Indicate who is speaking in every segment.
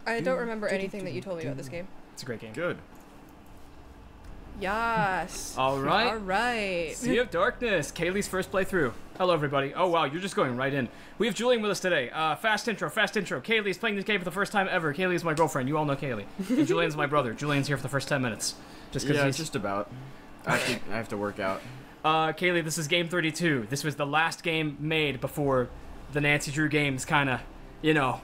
Speaker 1: I don't remember anything that you told me about this game.
Speaker 2: It's a great game.
Speaker 3: Good.
Speaker 1: Yes.
Speaker 2: All right.
Speaker 1: All right.
Speaker 2: Sea of Darkness, Kayleigh's first playthrough. Hello, everybody. Oh, wow, you're just going right in. We have Julian with us today. Fast intro, fast intro. Kayleigh's playing this game for the first time ever. Kayleigh is my girlfriend. You all know Kayleigh. And Julian's my brother. Julian's here for the first 10 minutes. Just because he's...
Speaker 3: just about. I have to work out.
Speaker 2: Kayleigh, this is game 32. This was the last game made before the Nancy Drew games kind of, you know,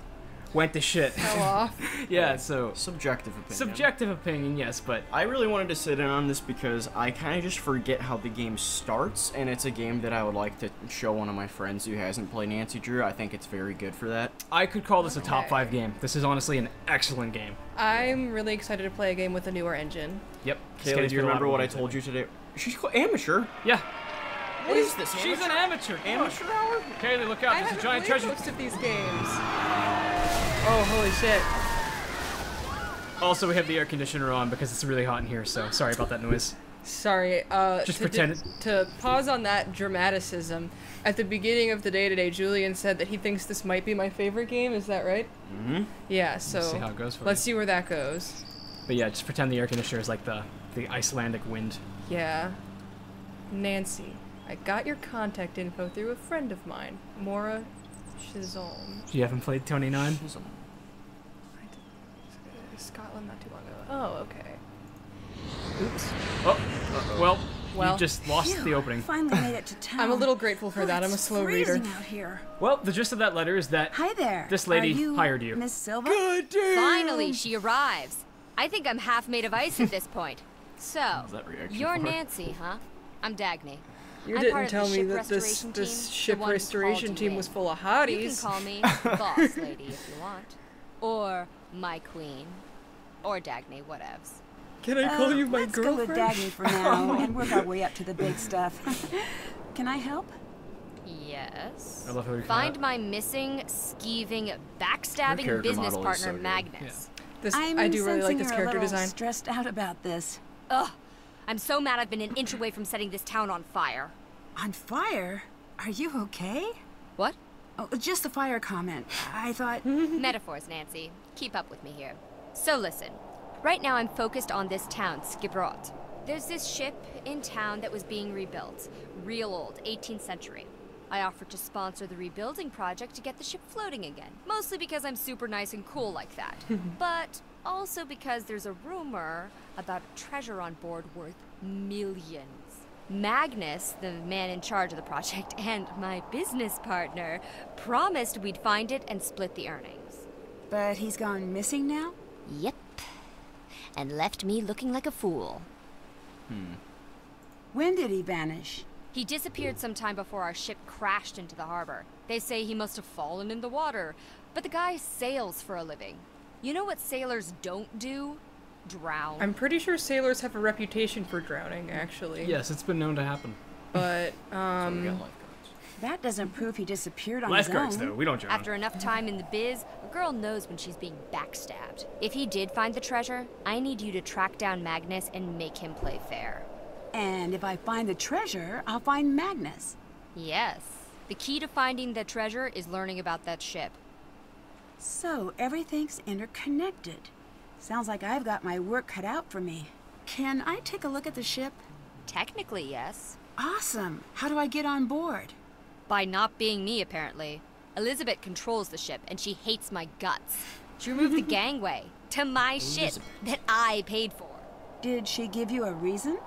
Speaker 2: went to shit.
Speaker 1: Fell off.
Speaker 2: Yeah, so...
Speaker 3: Subjective opinion.
Speaker 2: Subjective opinion, yes, but...
Speaker 3: I really wanted to sit in on this because I kind of just forget how the game starts, and it's a game that I would like to show one of my friends who hasn't played Nancy Drew. I think it's very good for that.
Speaker 2: I could call this a top 5 game. This is honestly an excellent game.
Speaker 1: I'm really excited to play a game with a newer engine.
Speaker 2: Yep.
Speaker 3: Kayleigh, do you remember what I told you today? She's amateur.
Speaker 2: Yeah.
Speaker 3: What is this?
Speaker 2: She's an amateur.
Speaker 3: Amateur hour?
Speaker 2: Kayleigh, look out. There's a giant treasure.
Speaker 1: Most of these games. Oh, holy shit.
Speaker 2: Also, we have the air conditioner on because it's really hot in here, so sorry about that noise.
Speaker 1: Sorry.
Speaker 2: Just pretend
Speaker 1: to pause on that dramaticism, at the beginning of the day today, Julian said that he thinks this might be my favorite game. Is that right?
Speaker 3: Mm-hmm.
Speaker 1: Yeah, so
Speaker 2: Let's see how it goes for
Speaker 1: let's see where that goes.
Speaker 2: But yeah, just pretend the air conditioner is like the Icelandic wind.
Speaker 1: Yeah. Nancy, I got your contact info through a friend of mine, Maura Chisholm.
Speaker 2: You haven't played Tony 9?
Speaker 1: Scotland not too long ago. Oh, okay. Oops.
Speaker 2: Oh, well, you just lost the opening.
Speaker 4: Finally made it to town.
Speaker 1: I'm a little grateful for that. I'm a slow reader.
Speaker 4: Out here.
Speaker 2: Well, the gist of that letter is that
Speaker 4: Hi there.
Speaker 2: this lady hired you.
Speaker 4: Miss Silva?
Speaker 3: Good day.
Speaker 5: Finally, she arrives. I think I'm half made of ice at this point. So,
Speaker 3: that reaction
Speaker 5: you're
Speaker 3: for?
Speaker 5: Nancy, huh? I'm Dagny.
Speaker 1: You
Speaker 5: I'm
Speaker 1: didn't
Speaker 5: part of
Speaker 1: tell
Speaker 5: the
Speaker 1: me
Speaker 5: ship
Speaker 1: that this
Speaker 5: restoration team,
Speaker 1: ship
Speaker 5: the one who
Speaker 1: restoration
Speaker 5: called
Speaker 1: team
Speaker 5: you
Speaker 1: was
Speaker 5: in.
Speaker 1: full of
Speaker 5: You can
Speaker 1: hotties.
Speaker 5: call me Boss Lady if you want. Or my queen. Or Dagny, whatevs.
Speaker 1: Can I call you my
Speaker 4: let's
Speaker 1: girlfriend?
Speaker 4: go with Dagny for now and work our way up to the big stuff. Can I help?
Speaker 5: Yes.
Speaker 2: I love how you
Speaker 5: Find my missing, skeeving,
Speaker 3: Her
Speaker 5: backstabbing
Speaker 3: character
Speaker 5: business
Speaker 3: model is
Speaker 5: partner,
Speaker 3: so good.
Speaker 5: Magnus.
Speaker 1: I do really like this
Speaker 4: sensing her a
Speaker 1: character
Speaker 4: little
Speaker 1: design.
Speaker 4: Stressed out about this.
Speaker 5: Ugh. I'm so mad I've been an inch away from setting this town on fire.
Speaker 4: On fire? Are you okay?
Speaker 5: What?
Speaker 4: Oh, just the fire comment. I thought...
Speaker 5: Metaphors, Nancy. Keep up with me here. So listen. Right now I'm focused on this town, Skibrot. There's this ship in town that was being rebuilt. Real old, 18th century. I offered to sponsor the rebuilding project to get the ship floating again. Mostly because I'm super nice and cool like that. But also because there's a rumor about a treasure on board worth millions. Magnus, the man in charge of the project, and my business partner, promised we'd find it and split the earnings.
Speaker 4: But he's gone missing now?
Speaker 5: Yep. And left me looking like a fool.
Speaker 4: When did he vanish?
Speaker 5: He disappeared sometime before our ship crashed into the harbor. They say he must have fallen in the water, but the guy sails for a living. You know what sailors don't do? Drown.
Speaker 1: I'm pretty sure sailors have a reputation for drowning, actually.
Speaker 2: Yes, it's been known to happen.
Speaker 1: But,
Speaker 3: So we got lifeguards.
Speaker 4: That doesn't prove he disappeared on his
Speaker 2: Lifeguards,
Speaker 4: own.
Speaker 2: though. We don't drown.
Speaker 5: After enough time in the biz, a girl knows when she's being backstabbed. If he did find the treasure, I need you to track down Magnus and make him play fair.
Speaker 4: And if I find the treasure, I'll find Magnus.
Speaker 5: Yes. The key to finding the treasure is learning about that ship.
Speaker 4: So everything's interconnected. Sounds like I've got my work cut out for me. Can I take a look at the ship?
Speaker 5: Technically, yes.
Speaker 4: Awesome. How do I get on board?
Speaker 5: By not being me, apparently. Elizabeth controls the ship, and she hates my guts. She removed the gangway to my ship that I paid for.
Speaker 4: Did she give you a reason?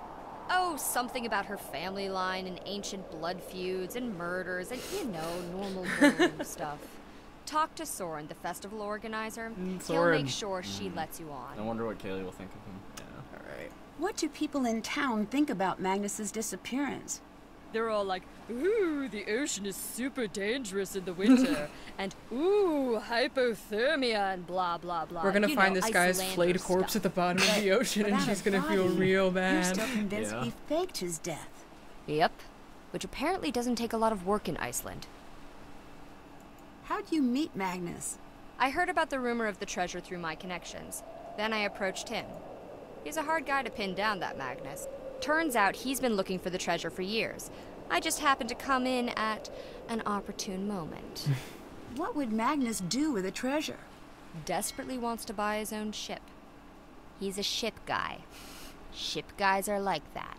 Speaker 5: Oh, something about her family line and ancient blood feuds and murders and, you know, normal boring stuff. Talk to Soren, the festival organizer. He'll
Speaker 2: Soren.
Speaker 5: make sure she lets you
Speaker 3: I
Speaker 5: on.
Speaker 3: wonder what Kayleigh will think of him. Yeah.
Speaker 1: alright.
Speaker 4: What do people in town think about Magnus's disappearance?
Speaker 6: They're all like, ooh, the ocean is super dangerous in the winter, and ooh, hypothermia, and blah, blah, blah.
Speaker 1: We're gonna
Speaker 5: You
Speaker 1: find
Speaker 5: know,
Speaker 1: this guy's
Speaker 5: Icelander
Speaker 1: flayed corpse
Speaker 5: stuff.
Speaker 1: at the bottom of the ocean, and
Speaker 4: Without
Speaker 1: she's
Speaker 4: a
Speaker 1: gonna feel
Speaker 4: body,
Speaker 1: real
Speaker 4: You're
Speaker 1: bad.
Speaker 4: still convinced
Speaker 3: Yeah.
Speaker 4: he faked his death.
Speaker 5: Yep. Which apparently doesn't take a lot of work in Iceland.
Speaker 4: How'd you meet Magnus?
Speaker 5: I heard about the rumor of the treasure through my connections. Then I approached him. He's a hard guy to pin down, that Magnus. Turns out he's been looking for the treasure for years. I just happened to come in at an opportune moment.
Speaker 4: What would Magnus do with the treasure?
Speaker 5: desperately wants to buy his own ship. He's a ship guy. Ship guys are like that.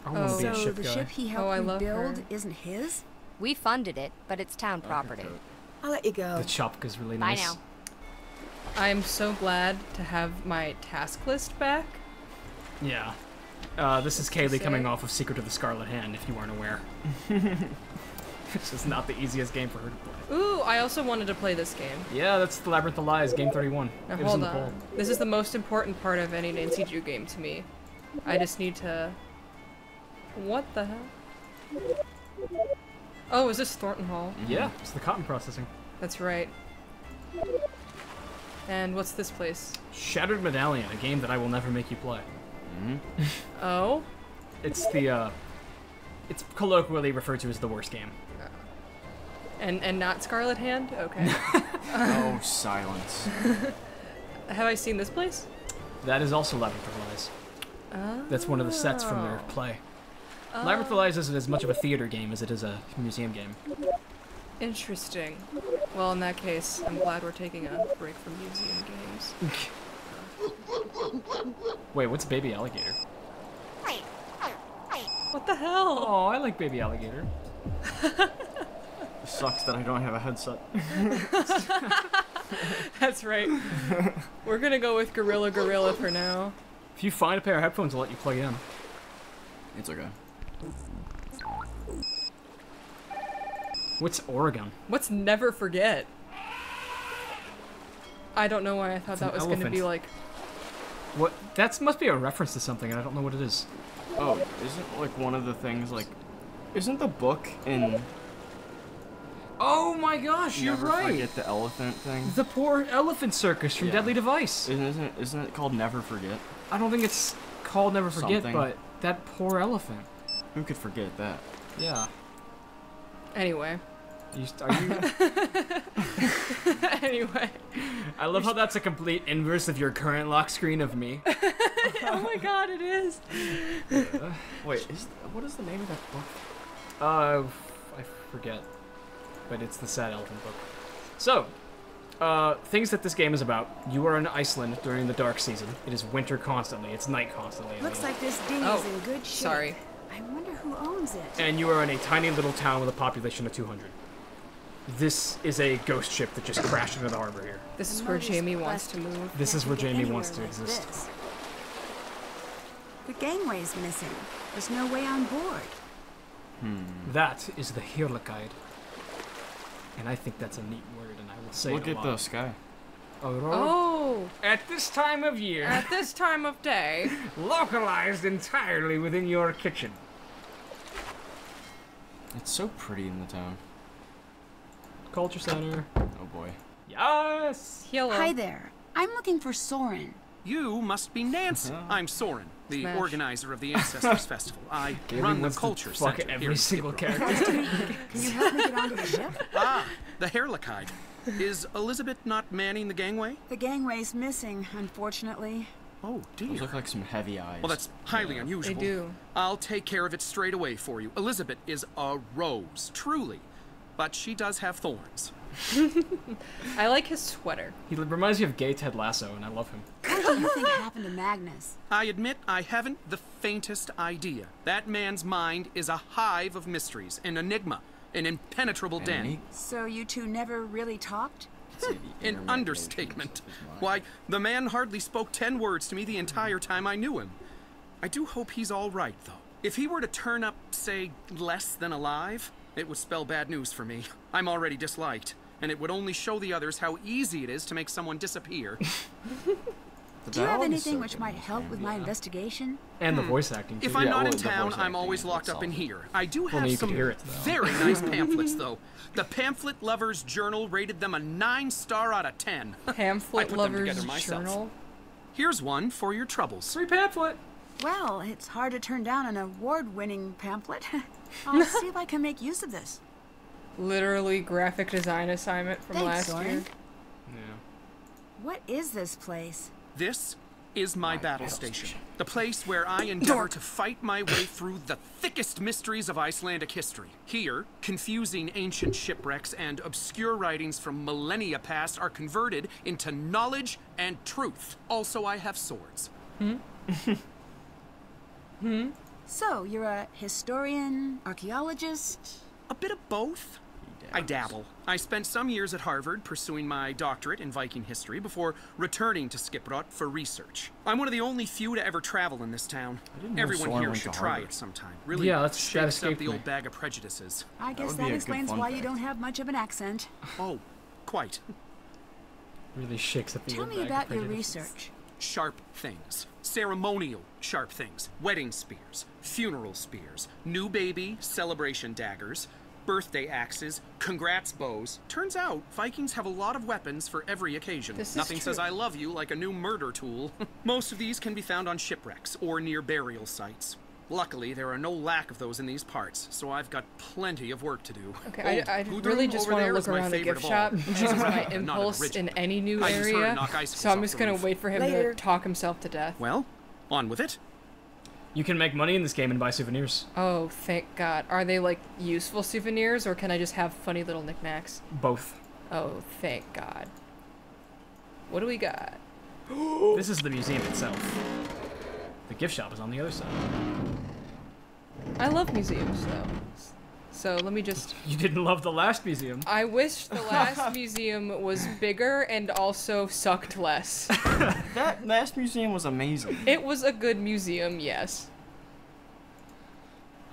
Speaker 2: I want to be a
Speaker 4: So
Speaker 2: ship
Speaker 4: the
Speaker 2: guy.
Speaker 4: ship he
Speaker 1: I
Speaker 4: helped you
Speaker 1: love
Speaker 4: build
Speaker 1: her.
Speaker 4: isn't his?
Speaker 5: We funded it, but it's town property.
Speaker 4: I'll let you go.
Speaker 2: The chopka is really
Speaker 5: Bye
Speaker 2: nice.
Speaker 5: now.
Speaker 1: I'm so glad to have my task list back.
Speaker 2: Yeah. This is Kayleigh coming off of Secret of the Scarlet Hand, if you weren't aware. This is not the easiest game for her to play.
Speaker 1: Ooh, I also wanted to play this game.
Speaker 2: Yeah, that's the Labyrinth of Lies, game 31.
Speaker 1: Now
Speaker 2: It was in
Speaker 1: hold
Speaker 2: the
Speaker 1: on.
Speaker 2: poll.
Speaker 1: This is the most important part of any Nancy Drew game to me. I just need to... What the hell? Oh, is this Thornton Hall?
Speaker 2: Yeah, it's the cotton processing.
Speaker 1: That's right. And what's this place?
Speaker 2: Shattered Medallion, a game that I will never make you play.
Speaker 1: Oh?
Speaker 2: It's the, it's colloquially referred to as the worst game.
Speaker 1: And not Scarlet Hand? Okay.
Speaker 3: Oh, silence.
Speaker 1: Have I seen this place?
Speaker 2: That is also Labyrinth of Lies.
Speaker 1: Oh.
Speaker 2: That's one of the sets from their play. Labyrinth of Lies isn't as much of a theater game as it is a museum game.
Speaker 1: Interesting. Well, in that case, I'm glad we're taking a break from museum games.
Speaker 2: Wait, what's Baby Alligator?
Speaker 1: What the hell?
Speaker 2: Oh, I like Baby Alligator.
Speaker 3: It sucks that I don't have a headset.
Speaker 1: That's right. We're gonna go with Gorilla for now.
Speaker 2: If you find a pair of headphones, I'll let you plug in.
Speaker 3: It's okay.
Speaker 2: What's Oregon?
Speaker 1: What's Never Forget? I don't know why I thought
Speaker 2: It's
Speaker 1: that
Speaker 2: an
Speaker 1: was gonna be
Speaker 2: elephant.
Speaker 1: like...
Speaker 2: What? That must be a reference to something, and I don't know what it is.
Speaker 3: Oh, isn't like one of the things like... Isn't the book in...
Speaker 2: Oh my gosh, you're
Speaker 3: Never
Speaker 2: right!
Speaker 3: Forget the Elephant thing?
Speaker 2: The poor elephant circus from
Speaker 3: Yeah.
Speaker 2: Deadly Device.
Speaker 3: Isn't it called Never Forget?
Speaker 2: I don't think it's called Never Forget,
Speaker 3: Something.
Speaker 2: but that poor elephant.
Speaker 3: Who could forget that?
Speaker 2: Yeah.
Speaker 1: Anyway.
Speaker 2: Are you?
Speaker 1: Anyway.
Speaker 2: I love how that's a complete inverse of your current lock screen of me.
Speaker 1: Oh my god, it is!
Speaker 3: Wait, what is the name of that book?
Speaker 2: I forget. But it's the sad elephant book. So, things that this game is about. You are in Iceland during the dark season. It is winter constantly. It's night constantly. I
Speaker 4: Looks
Speaker 2: mean.
Speaker 4: like this dinghy's
Speaker 1: Oh,
Speaker 4: in good shape.
Speaker 1: sorry.
Speaker 4: I wonder who owns it.
Speaker 2: And you are in a tiny little town with a population of 200. This is a ghost ship that just crashed into the harbor here.
Speaker 1: This is
Speaker 4: The
Speaker 1: where
Speaker 4: motor's
Speaker 1: Jamie wants to
Speaker 4: busted.
Speaker 1: move.
Speaker 2: This is where
Speaker 4: Can't
Speaker 2: Jamie
Speaker 4: get
Speaker 2: wants to
Speaker 4: anywhere like
Speaker 2: exist.
Speaker 4: this. The gangway's missing. There's no way on board.
Speaker 2: That is the Hirlakide. And I think that's a neat word, and I will say
Speaker 3: Look
Speaker 2: it a
Speaker 3: at
Speaker 2: lot.
Speaker 3: the sky.
Speaker 1: Oh!
Speaker 2: At this time of year,
Speaker 1: At this time of day.
Speaker 2: localized entirely within your kitchen.
Speaker 3: It's so pretty in the town.
Speaker 2: Culture Center.
Speaker 3: Oh boy.
Speaker 2: Yes!
Speaker 1: Hello.
Speaker 4: Hi there. I'm looking for Soren.
Speaker 7: You must be Nancy. I'm Soren, the
Speaker 1: Smash.
Speaker 7: organizer of the Ancestors Festival. I run the
Speaker 2: wants to
Speaker 7: culture
Speaker 2: fuck
Speaker 7: center
Speaker 2: every
Speaker 7: here in
Speaker 2: single
Speaker 7: Skid Row.
Speaker 2: character.
Speaker 4: Can you help me get onto the ship?
Speaker 7: Ah, the Herlikide. Is Elizabeth not manning the gangway?
Speaker 4: The gangway's missing, unfortunately.
Speaker 7: Oh,
Speaker 3: Those
Speaker 7: dear.
Speaker 3: look like some heavy eyes.
Speaker 7: Well, that's highly
Speaker 1: They
Speaker 7: unusual.
Speaker 1: do.
Speaker 7: I'll take care of it straight away for you. Elizabeth is a rose, truly. But she does have thorns.
Speaker 1: I like his sweater.
Speaker 2: He reminds me of gay Ted Lasso, and I love him.
Speaker 4: What do you think happened to Magnus?
Speaker 7: I admit I haven't the faintest idea. That man's mind is a hive of mysteries, an enigma, an impenetrable den.
Speaker 4: So you two never really talked?
Speaker 7: An understatement. Why, the man hardly spoke 10 words to me the entire time I knew him. I do hope he's all right, though. If he were to turn up, say, less than alive, it would spell bad news for me. I'm already disliked, and it would only show the others how easy it is to make someone disappear.
Speaker 4: Do you have anything which might help with my investigation?
Speaker 2: And the voice acting, too.
Speaker 7: If I'm
Speaker 3: Yeah,
Speaker 7: not
Speaker 3: well,
Speaker 7: in
Speaker 3: the
Speaker 7: town,
Speaker 3: voice
Speaker 7: I'm always
Speaker 3: acting
Speaker 7: locked up in
Speaker 3: itself.
Speaker 7: here. I do
Speaker 2: now
Speaker 7: have
Speaker 2: you
Speaker 7: some
Speaker 2: can hear it, though.
Speaker 7: very nice pamphlets, though. The Pamphlet Lovers Journal rated them a 9-star out of 10. I
Speaker 1: Pamphlet
Speaker 7: put them
Speaker 1: Lovers
Speaker 7: together myself.
Speaker 1: Journal.
Speaker 7: Here's one for your troubles.
Speaker 2: Free pamphlet!
Speaker 4: Well, it's hard to turn down an award-winning pamphlet. I'll see if I can make use of this.
Speaker 1: Literally graphic design assignment from
Speaker 4: Thanks,
Speaker 1: last
Speaker 4: Soren.
Speaker 1: year.
Speaker 2: Yeah.
Speaker 4: What is this place?
Speaker 7: This is my battle station. The place where I endeavor to fight my way through the thickest mysteries of Icelandic history. Here, confusing ancient shipwrecks and obscure writings from millennia past are converted into knowledge and truth. Also, I have swords.
Speaker 4: So, you're a historian, archaeologist?
Speaker 7: A bit of both. I dabble. I spent some years at Harvard pursuing my doctorate in Viking history before returning to Skiprot for research. I'm one of the only few to ever travel in this town. Everyone here should try it sometime. Really shakes up the old bag of prejudices.
Speaker 4: I guess that explains why you don't have much of an accent.
Speaker 7: Oh, quite.
Speaker 2: Really shakes up the
Speaker 4: Tell
Speaker 2: old
Speaker 4: me
Speaker 2: bag
Speaker 4: about
Speaker 2: of
Speaker 4: your
Speaker 2: prejudices.
Speaker 4: research.
Speaker 7: Sharp things. Ceremonial sharp things. Wedding spears. Funeral spears. New baby celebration daggers. Birthday axes, congrats bows. Turns out, Vikings have a lot of weapons for every occasion. Nothing says I love you like a new murder tool. Most of these can be found on shipwrecks or near burial sites. Luckily, there are no lack of those in these parts, so I've got plenty of work to do.
Speaker 1: Okay, I really just want to look around the gift shop. This is my impulse in any new area, so I'm just going to wait for him to talk himself to death.
Speaker 7: Well, on with it.
Speaker 2: You can make money in this game and buy souvenirs.
Speaker 1: Oh, thank God. Are they, like, useful souvenirs, or can I just have funny little knickknacks?
Speaker 2: Both.
Speaker 1: Oh, thank God. What do we got?
Speaker 2: This is the museum itself. The gift shop is on the other side.
Speaker 1: I love museums, though. So let me just...
Speaker 2: You didn't love the last museum.
Speaker 1: I wish the last museum was bigger and also sucked less.
Speaker 3: That last museum was amazing.
Speaker 1: It was a good museum, yes.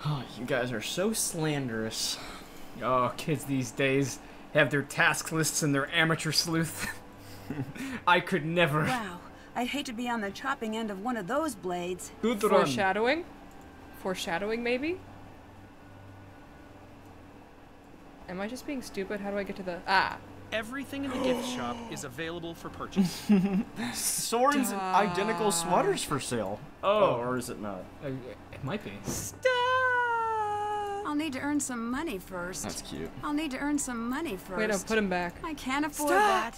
Speaker 3: Oh, you guys are so slanderous.
Speaker 2: Oh, kids these days have their task lists and their amateur sleuth. I could never.
Speaker 4: Wow, I'd hate to be on the chopping end of one of those blades.
Speaker 2: Good run.
Speaker 1: Foreshadowing? Foreshadowing, maybe? Am I just being stupid? How do I get to the... Ah.
Speaker 7: Everything in the gift shop is available for purchase.
Speaker 3: Swords and identical sweaters for sale.
Speaker 2: Oh,
Speaker 3: or is it not?
Speaker 2: It might be.
Speaker 1: Stop!
Speaker 4: I'll need to earn some money first.
Speaker 3: That's cute.
Speaker 4: I'll need to earn some money first.
Speaker 1: Wait, no, put him back.
Speaker 4: I can't afford that.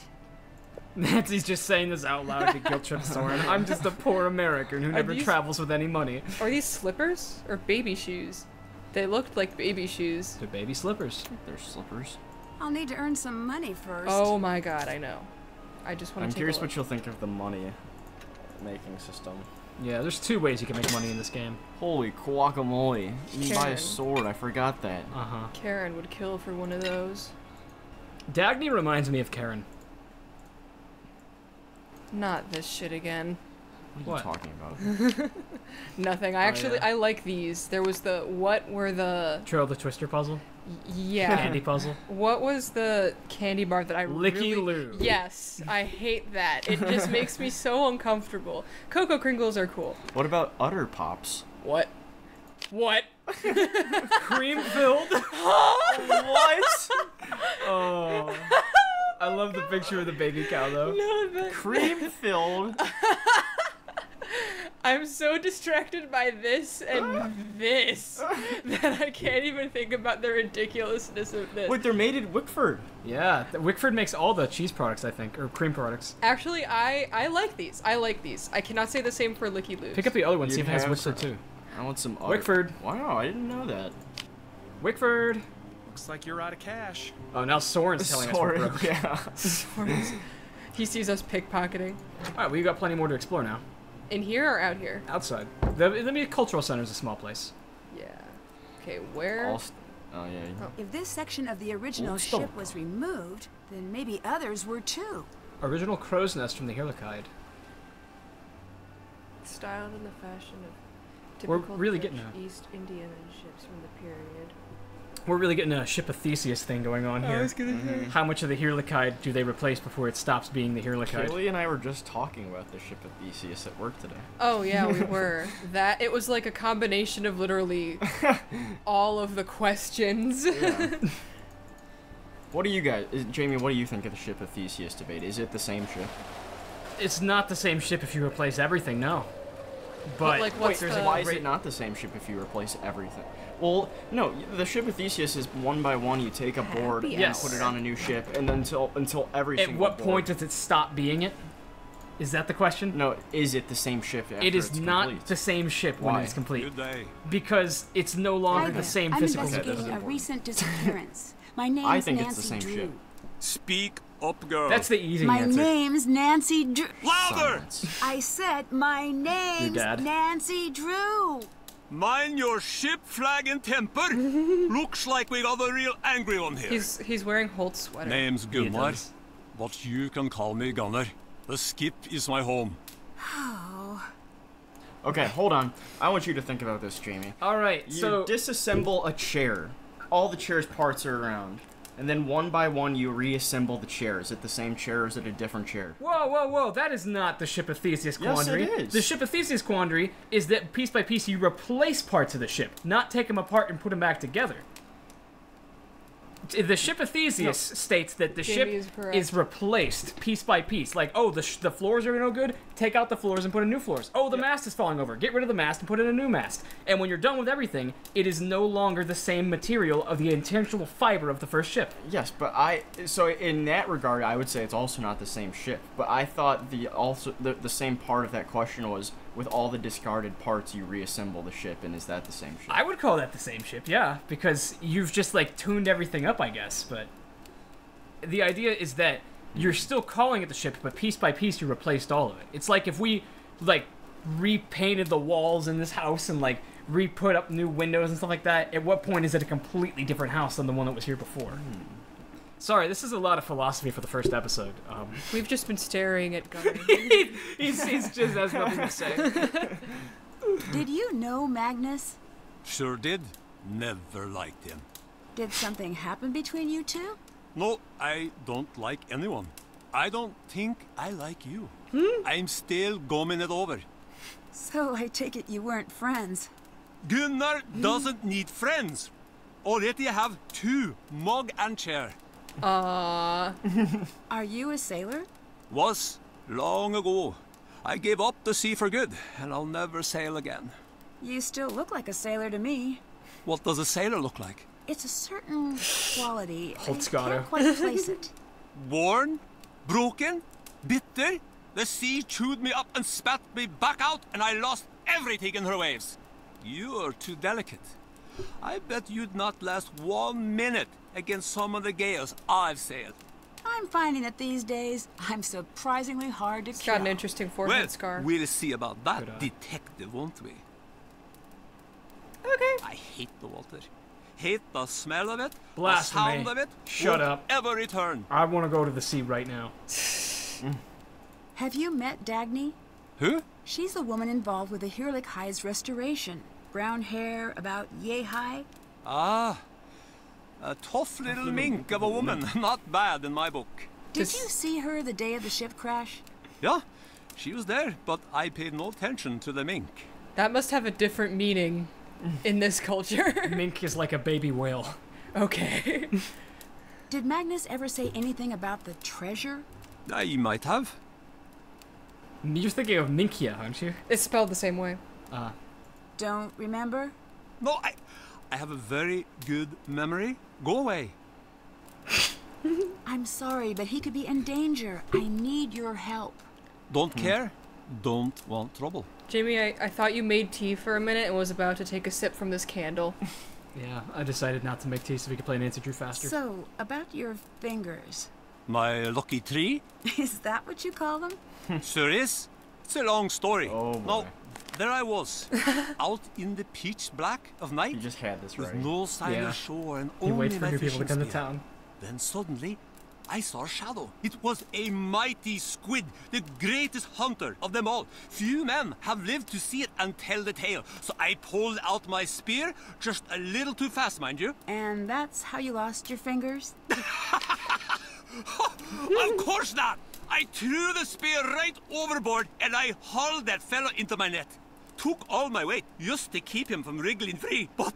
Speaker 2: Nancy's just saying this out loud to guilt trip Soren. I'm just a poor American who never travels with any money.
Speaker 1: Are these slippers or baby shoes? They looked like baby shoes.
Speaker 2: They're baby slippers.
Speaker 3: They're slippers.
Speaker 4: I'll need to earn some money first.
Speaker 1: Oh my God, I know. I just want to
Speaker 3: I'm
Speaker 1: take
Speaker 3: curious
Speaker 1: a
Speaker 3: what you'll think of the money making system.
Speaker 2: Yeah, there's two ways you can make money in this game.
Speaker 3: Holy guacamole. You can buy
Speaker 1: Karen.
Speaker 3: a sword, I forgot that.
Speaker 2: Uh-huh.
Speaker 1: Karen would kill for one of those.
Speaker 2: Dagny reminds me of Karen.
Speaker 1: Not this shit again.
Speaker 3: What are you talking about?
Speaker 1: Nothing. I like these. There was the... What were the...
Speaker 2: Trail the Twister puzzle?
Speaker 1: Yeah.
Speaker 2: Candy puzzle?
Speaker 1: What was the candy bar that I
Speaker 2: Licky Loo.
Speaker 1: Yes, I hate that. It just makes me so uncomfortable. Cocoa Kringles are cool.
Speaker 3: What about Utter Pops?
Speaker 1: What? What?
Speaker 2: Cream filled?
Speaker 3: What?
Speaker 2: Oh. I love the picture of the baby cow though.
Speaker 1: No,
Speaker 3: Cream filled?
Speaker 1: I'm so distracted by this and this that I can't even think about the ridiculousness of this.
Speaker 3: Wait, they're made in Wickford.
Speaker 2: Yeah, Wickford makes all the cheese products, I think, or cream products.
Speaker 1: Actually, I like these. I like these. I cannot say the same for Licky Loos.
Speaker 2: Pick up the other one, see
Speaker 3: You'd
Speaker 2: if it has
Speaker 3: have
Speaker 2: Wickford
Speaker 3: some-
Speaker 2: too.
Speaker 3: I want some Utter.
Speaker 2: Wickford.
Speaker 3: Wow, I didn't know that.
Speaker 2: Wickford.
Speaker 7: Looks like you're out of cash.
Speaker 2: Oh, now Soren's telling us we're broke.
Speaker 3: Yeah.
Speaker 1: He sees us pickpocketing.
Speaker 2: Alright, well you got plenty more to explore now.
Speaker 1: In here or out here?
Speaker 2: Outside. The cultural center is a small place.
Speaker 1: Yeah. Okay, where?
Speaker 3: Oh, yeah.
Speaker 4: If this section of the original ship was removed, then maybe others were too.
Speaker 2: Original crow's nest from the Hirlikide.
Speaker 1: Styled in the fashion of
Speaker 2: We're
Speaker 1: typical
Speaker 2: really
Speaker 1: Dutch
Speaker 2: getting a-
Speaker 1: East Indian ships from the period.
Speaker 2: We're really getting a Ship of Theseus thing going on here. How much of the Hirlikide do they replace before it stops being the Hirlikide?
Speaker 3: Kayleigh and I were just talking about the ship of Theseus at work today.
Speaker 1: Oh yeah, we were. It was like a combination of literally all of the questions.
Speaker 3: Yeah. What do you guys, Jamie? What do you think of the ship of Theseus debate? Is it the same ship?
Speaker 2: It's not the same ship if you replace everything, no. But
Speaker 1: like, what's
Speaker 3: Wait,
Speaker 1: the...
Speaker 3: why is it not the same ship if you replace everything? Well, no, the ship of Theseus is one by one. You take a board and
Speaker 2: Yes.
Speaker 3: put it on a new ship, and then until every
Speaker 2: at
Speaker 3: single
Speaker 2: what
Speaker 3: board.
Speaker 2: point does it stop being it? Is that the question?
Speaker 3: No, is it the same ship after
Speaker 2: It is
Speaker 3: it's
Speaker 2: not
Speaker 3: complete?
Speaker 2: the same ship when
Speaker 3: Why?
Speaker 2: it's complete.
Speaker 8: Good day.
Speaker 2: Because it's no longer
Speaker 4: Hi
Speaker 2: the
Speaker 4: there.
Speaker 2: same
Speaker 4: I'm
Speaker 2: physical
Speaker 4: investigating
Speaker 2: ship.
Speaker 4: a recent disappearance. My name's
Speaker 3: I think
Speaker 4: Nancy
Speaker 3: it's the same
Speaker 4: Drew.
Speaker 3: ship.
Speaker 8: Speak up, girl.
Speaker 2: That's the easy
Speaker 4: My
Speaker 2: answer.
Speaker 4: name's Nancy Drew.
Speaker 8: Louder!
Speaker 3: Silence.
Speaker 4: I said my name's
Speaker 2: dad.
Speaker 4: Nancy Drew.
Speaker 8: Mind your ship, flag, and temper. Looks like we got a real angry one here.
Speaker 1: He's wearing Holt's sweater.
Speaker 8: Name's Gunnar,
Speaker 2: does.
Speaker 8: but you can call me Gunnar. The skip is my home.
Speaker 4: Oh,
Speaker 3: Okay, hold on. I want you to think about this, Jamie.
Speaker 2: All right,
Speaker 3: You
Speaker 2: so
Speaker 3: disassemble a chair. All the chair's parts are around. And then one by one you reassemble the chair. Is it the same chair or is it a different chair?
Speaker 2: whoa! That is not the ship of Theseus quandary.
Speaker 3: Yes, it is.
Speaker 2: The ship of Theseus quandary is that piece by piece you replace parts of the ship, not take them apart and put them back together. The ship of Theseus states that the
Speaker 1: Jamie is
Speaker 2: ship
Speaker 1: correct.
Speaker 2: is replaced piece by piece. Like, oh, the floors are no good, take out the floors and put in new floors. Oh, the mast is falling over, get rid of the mast and put in a new mast. And when you're done with everything, it is no longer the same material of the intentional fiber of the first ship.
Speaker 3: Yes, but so in that regard, I would say it's also not the same ship. But I thought the same part of that question was with all the discarded parts you reassemble the ship, and is that the same ship?
Speaker 2: I would call that the same ship, yeah, because you've just like tuned everything up, I guess. But the idea is that you're still calling it the ship, but piece by piece you replaced all of it. It's like if we like repainted the walls in this house and like re-put up new windows and stuff like that. At what point is it a completely different house than the one that was here before? Sorry, this is a lot of philosophy for the first episode.
Speaker 1: We've just been staring at Gunnar.
Speaker 2: he's just has nothing to say.
Speaker 4: did you know Magnus?
Speaker 8: Sure did. Never liked him.
Speaker 4: Did something happen between you two?
Speaker 8: No, I don't like anyone. I don't think I like you. I'm still gumming it over.
Speaker 4: So I take it you weren't friends.
Speaker 8: Gunnar doesn't need friends. Already have 2 mug and chair.
Speaker 4: Are you a sailor?
Speaker 8: Was long ago. I gave up the sea for good, and I'll never sail again.
Speaker 4: You still look like a sailor to me.
Speaker 8: What does a sailor look like?
Speaker 4: It's a certain quality.
Speaker 2: Holt's
Speaker 4: I
Speaker 2: got
Speaker 4: can't
Speaker 2: her.
Speaker 4: quite place it.
Speaker 8: Worn? Broken? Bitter? The sea chewed me up and spat me back out, and I lost everything in her waves. You are too delicate. I bet you'd not last 1 minute against some of the gales I've sailed.
Speaker 4: I'm finding that these days I'm surprisingly hard to
Speaker 1: He's
Speaker 4: kill.
Speaker 1: got an interesting forehead
Speaker 8: Well,
Speaker 1: scar.
Speaker 8: we'll see about that,
Speaker 2: Good eye.
Speaker 8: detective, won't we?
Speaker 1: Okay.
Speaker 8: I hate the water. Hate the smell of it,
Speaker 2: Blasphemy.
Speaker 8: the sound of it.
Speaker 2: Shut
Speaker 8: won't
Speaker 2: up.
Speaker 8: ever return.
Speaker 2: I want to go to the sea right now.
Speaker 4: Have you met Dagny?
Speaker 8: Who?
Speaker 4: She's the woman involved with the Hirlich High's restoration. Brown hair, about yay high.
Speaker 8: Ah, a tough little mink of a woman. Not bad in my book.
Speaker 4: Did
Speaker 1: This-
Speaker 4: you see her the day of the ship crash?
Speaker 8: Yeah, she was there, but I paid no attention to the mink.
Speaker 1: That must have a different meaning in this culture.
Speaker 2: Mink is like a baby whale.
Speaker 1: Okay.
Speaker 4: Did Magnus ever say anything about the treasure?
Speaker 8: I might have.
Speaker 2: You're thinking of Minkia, aren't you?
Speaker 1: It's spelled the same way.
Speaker 4: Don't remember?
Speaker 8: No, I have a very good memory. Go away.
Speaker 4: I'm sorry, but he could be in danger. I need your help.
Speaker 8: Don't care. Don't want trouble.
Speaker 1: Jamie, I thought you made tea for a minute and was about to take a sip from this candle.
Speaker 2: Yeah, I decided not to make tea so we could play Nancy Drew faster.
Speaker 4: So, about your fingers.
Speaker 8: My lucky tree?
Speaker 4: Is that what you call them?
Speaker 8: Sure is. It's a long story.
Speaker 3: Oh, boy.
Speaker 8: No, there I was, out in the pitch black of night,
Speaker 3: You just had this
Speaker 8: with
Speaker 3: right.
Speaker 8: no sign
Speaker 2: Yeah.
Speaker 8: of shore and
Speaker 2: You
Speaker 8: only
Speaker 2: wait for
Speaker 8: my
Speaker 2: new people to
Speaker 8: fishing
Speaker 2: come to
Speaker 8: spear.
Speaker 2: town.
Speaker 8: Then suddenly, I saw a shadow. It was a mighty squid, the greatest hunter of them all. Few men have lived to see it and tell the tale. So I pulled out my spear, just a little too fast, mind you.
Speaker 4: And that's how you lost your fingers?
Speaker 8: Of course not! I threw the spear right overboard and I hauled that fellow into my net. Took all my weight just to keep him from wriggling free, but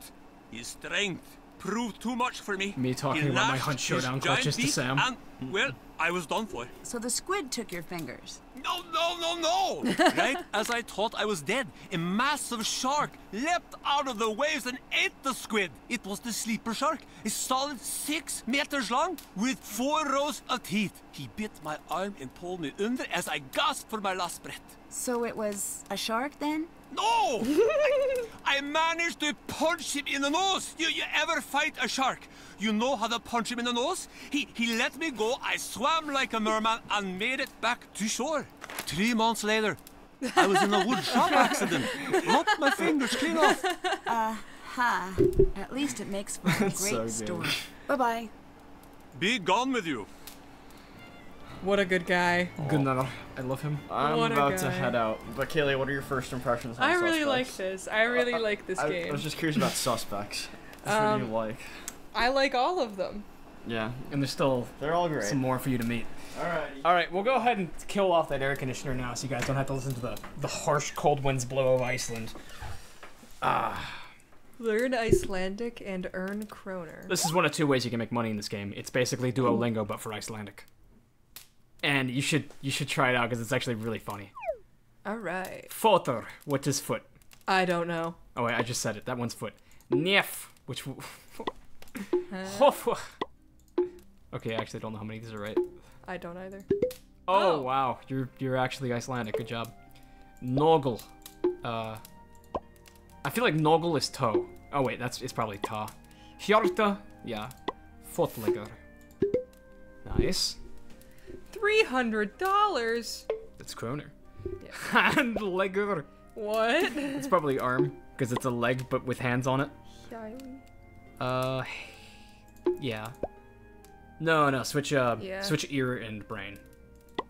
Speaker 8: his strength proved too much for me.
Speaker 2: Me talking
Speaker 8: He
Speaker 2: about my
Speaker 8: lashed
Speaker 2: Hunt
Speaker 8: his
Speaker 2: Showdown
Speaker 8: giant
Speaker 2: clutches to
Speaker 8: beak
Speaker 2: Sam.
Speaker 8: And, well, I was done for.
Speaker 4: So the squid took your fingers.
Speaker 8: No, no, no, no! Right as I thought I was dead, a massive shark leapt out of the waves and ate the squid. It was the sleeper shark, a solid 6 meters long with 4 rows of teeth. He bit my arm and pulled me under as I gasped for my last breath.
Speaker 4: So it was a shark then?
Speaker 8: No! I managed to punch him in the nose. You ever fight a shark? You know how to punch him in the nose? He let me go. I swam like a merman and made it back to shore. 3 months later, I was in a wood shop accident. Lopped my fingers clean off.
Speaker 4: At least it makes for a great
Speaker 3: so
Speaker 4: story. Bye-bye.
Speaker 8: Be gone with you.
Speaker 1: What a good guy.
Speaker 2: Good enough. I love him.
Speaker 3: I'm
Speaker 1: What a
Speaker 3: about to
Speaker 1: guy.
Speaker 3: head out. But Kayleigh, what are your first impressions on
Speaker 1: I really
Speaker 3: Suspects?
Speaker 1: like this. I really like this
Speaker 3: I
Speaker 1: game.
Speaker 3: was just curious about Suspects. What do you like?
Speaker 1: I like all of them.
Speaker 3: Yeah,
Speaker 2: And there's still
Speaker 3: they're all great.
Speaker 2: some more for you to meet.
Speaker 3: Alrighty.
Speaker 2: Alright, we'll go ahead and kill off that air conditioner now so you guys don't have to listen to the harsh cold winds blow of Iceland.
Speaker 1: Learn Icelandic and earn kroner.
Speaker 2: This is one of 2 ways you can make money in this game. It's basically Duolingo, but for Icelandic. And you should try it out because it's actually really funny.
Speaker 1: Alright.
Speaker 2: Fotor, what is foot?
Speaker 1: I don't know.
Speaker 2: Oh wait, I just said it. That one's foot. Nef, which... Hof. Okay, I actually don't know how many of these are right.
Speaker 1: I don't either.
Speaker 2: Oh,
Speaker 1: Oh.
Speaker 2: wow, you're actually Icelandic. Good job. Noggle. I feel like Noggle is toe. Oh wait, it's probably ta. Hjarta, yeah. Fotlegger. Nice.
Speaker 1: $300?
Speaker 2: That's kroner.
Speaker 1: Yeah.
Speaker 2: Handlegger.
Speaker 1: What?
Speaker 2: It's probably arm because it's a leg but with hands on it. Yeah. No, switch
Speaker 1: Yeah.
Speaker 2: switch ear and brain.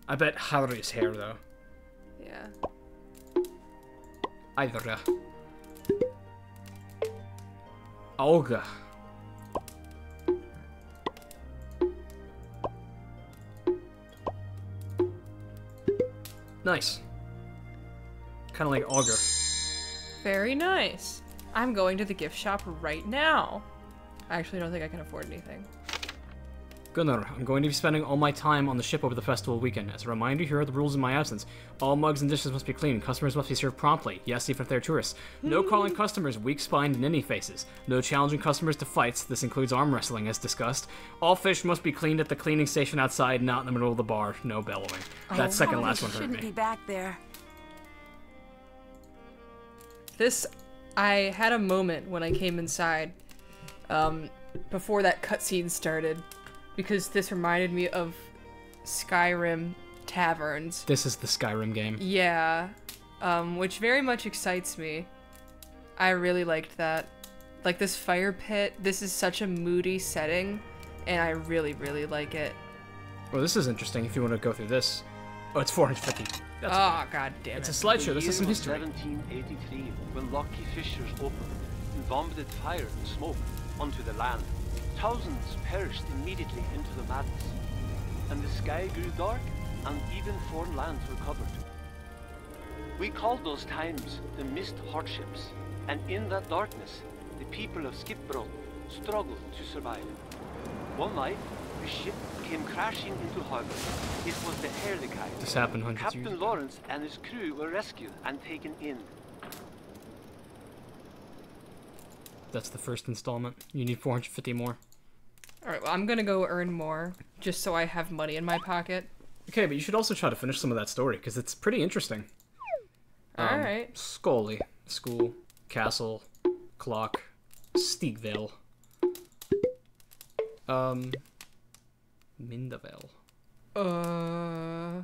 Speaker 2: I bet Harry is hair though.
Speaker 1: Yeah.
Speaker 2: Either. Olga. Nice. Kind of like auger.
Speaker 1: Very nice. I'm going to the gift shop right now. I actually don't think I can afford anything.
Speaker 2: Gunnar, I'm going to be spending all my time on the ship over the festival weekend. As a reminder, here are the rules in my absence. All mugs and dishes must be clean. Customers must be served promptly. Yes, even if they're tourists. No calling customers weak-spined ninny faces. No challenging customers to fights. This includes arm wrestling, as discussed. All fish must be cleaned at the cleaning station outside, not in the middle of the bar. No bellowing. That second last one hurt
Speaker 4: Shouldn't be
Speaker 2: me.
Speaker 4: back there.
Speaker 1: This, I had a moment when I came inside, before that cutscene started, because this reminded me of Skyrim taverns.
Speaker 2: This is the Skyrim game.
Speaker 1: Yeah, which very much excites me. I really liked that. Like this fire pit, this is such a moody setting, and I really, really like it.
Speaker 2: Well, this is interesting if you want to go through this. Oh, it's 450. That's
Speaker 1: Oh, god damn
Speaker 2: It's a
Speaker 1: it.
Speaker 2: slideshow. This is some history.
Speaker 9: 1783, when Lucky Fissures opened and vomited fire and smoke onto the land. Thousands perished immediately into the madness, and the sky grew dark, and even foreign lands were covered. We called those times the mist hardships, and in that darkness, the people of Skipbrot struggled to survive. One night, the ship came crashing into harbor. It was the Herlikai.
Speaker 2: This happened hundreds of
Speaker 9: Captain
Speaker 2: years ago.
Speaker 9: Lawrence and his crew were rescued and taken in.
Speaker 2: That's the first installment. You need 450 more.
Speaker 1: Alright, well, I'm gonna go earn more, just so I have money in my pocket.
Speaker 2: Okay, but you should also try to finish some of that story, because it's pretty interesting.
Speaker 1: Alright.
Speaker 2: Scully. School. Castle. Clock. Stigvale. Mindavel.
Speaker 1: Uh...
Speaker 2: I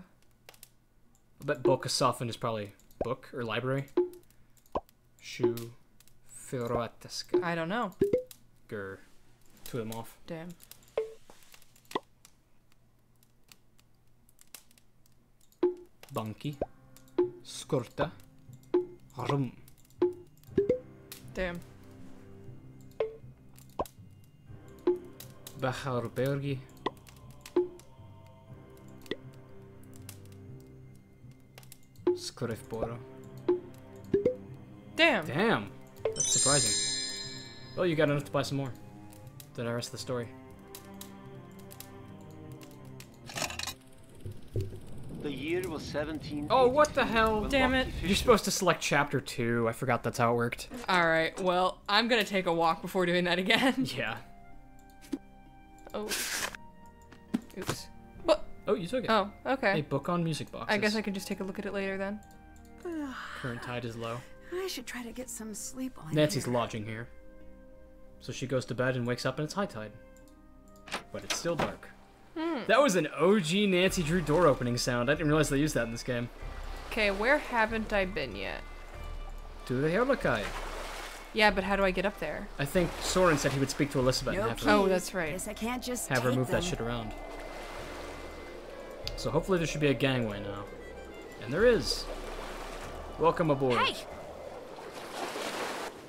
Speaker 2: bet Bokasofen is probably book or library. Shoe. Firoateska.
Speaker 1: I don't know.
Speaker 2: Gur. Two of them off.
Speaker 1: Damn.
Speaker 2: Banki. Skurta. Rum.
Speaker 1: Damn.
Speaker 2: Bacharbergi. Skurifboro.
Speaker 1: Damn.
Speaker 2: Damn! That's surprising. Well, you got enough to buy some more. Then the rest of the story.
Speaker 9: The year was was 17.
Speaker 2: Oh, what the hell?
Speaker 9: when
Speaker 1: Damn
Speaker 9: Lucky
Speaker 1: it.
Speaker 2: You're
Speaker 9: Fisher-
Speaker 2: supposed to select chapter 2. I forgot that's how it worked.
Speaker 1: Alright, well, I'm gonna take a walk before doing that again.
Speaker 2: Yeah.
Speaker 1: Oh. Oops. What?
Speaker 2: Oh, you took it.
Speaker 1: Oh, okay.
Speaker 2: A book on music boxes.
Speaker 1: I guess I can just take a look at it later then.
Speaker 2: Current tide is low.
Speaker 4: I should try to get some sleep on
Speaker 2: Nancy's
Speaker 4: here.
Speaker 2: lodging here. So she goes to bed and wakes up and it's high tide. But it's still dark. That was an OG Nancy Drew door opening sound. I didn't realize they used that in this game.
Speaker 1: Okay, where haven't I been yet?
Speaker 2: To the Herlikai.
Speaker 1: Yeah, but how do I get up there?
Speaker 2: I think Soren said he would speak to Elizabeth
Speaker 4: No
Speaker 2: and have
Speaker 4: keys.
Speaker 2: her,
Speaker 1: Oh, that's right.
Speaker 4: Guess I can't just
Speaker 2: have her
Speaker 4: take
Speaker 2: move that
Speaker 4: them.
Speaker 2: shit around. So hopefully there should be a gangway now. And there is. Welcome aboard.
Speaker 10: Hey!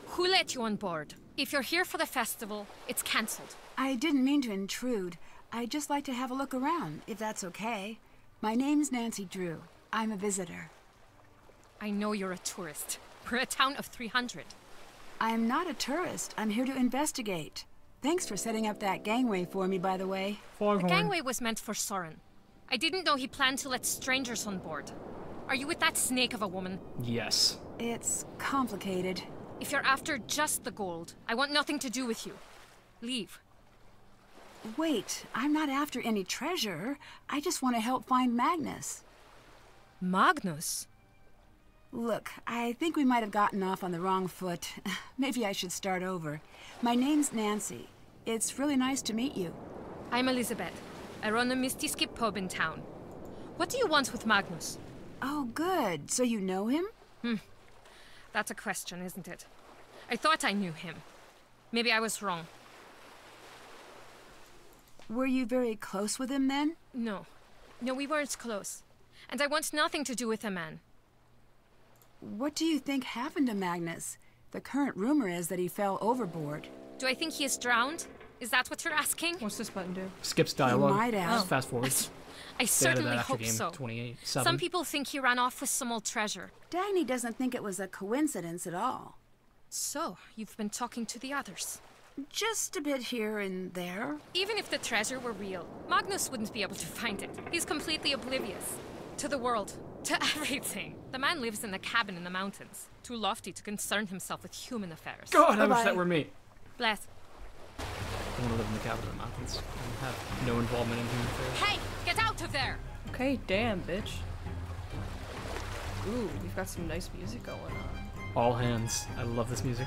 Speaker 10: Who let you on board? If you're here for the festival, it's cancelled.
Speaker 4: I didn't mean to intrude. I'd just like to have a look around, if that's okay. My name's Nancy Drew. I'm a visitor.
Speaker 10: I know you're a tourist. We're a town of 300.
Speaker 4: I'm not a tourist. I'm here to investigate. Thanks for setting up that gangway for me, by the way.
Speaker 10: The gangway was meant for Soren. I didn't know he planned to let strangers on board. Are you with that snake of a woman?
Speaker 2: Yes.
Speaker 4: It's complicated.
Speaker 10: If you're after just the gold, I want nothing to do with you. Leave.
Speaker 4: Wait, I'm not after any treasure. I just want to help find Magnus.
Speaker 10: Magnus?
Speaker 4: Look, I think we might have gotten off on the wrong foot. Maybe I should start over. My name's Nancy. It's really nice to meet you.
Speaker 10: I'm Elizabeth. I run a Misty Skip pub in town. What do you want with Magnus?
Speaker 4: Oh, good. So you know him?
Speaker 10: That's a question, isn't it? I thought I knew him. Maybe I was wrong.
Speaker 4: Were you very close with him then?
Speaker 10: No. No, we weren't close. And I want nothing to do with a man.
Speaker 4: What do you think happened to Magnus? The current rumor is that he fell overboard.
Speaker 10: Do I think he is drowned? Is that what you're asking?
Speaker 1: What's this button do?
Speaker 2: Skips dialogue.
Speaker 4: might have.
Speaker 2: Just fast forwards.
Speaker 10: I
Speaker 2: They added
Speaker 10: certainly
Speaker 2: that after
Speaker 10: hope
Speaker 2: game
Speaker 10: so.
Speaker 2: 28.
Speaker 10: Some people think he ran off with some old treasure.
Speaker 4: Dagny doesn't think it was a coincidence at all.
Speaker 10: So, you've been talking to the others.
Speaker 4: Just a bit here and there.
Speaker 10: Even if the treasure were real, Magnus wouldn't be able to find it. He's completely oblivious. To the world. To everything. The man lives in a cabin in the mountains. Too lofty to concern himself with human affairs.
Speaker 2: God, I wish
Speaker 4: Bye-bye.
Speaker 2: that were me.
Speaker 10: Bless.
Speaker 2: I want to live in the cabin in the mountains and have no involvement in human affairs.
Speaker 10: Hey! Get out of there!
Speaker 1: Okay, damn, bitch. Ooh, we've got some nice music going on.
Speaker 2: All hands. I love this music.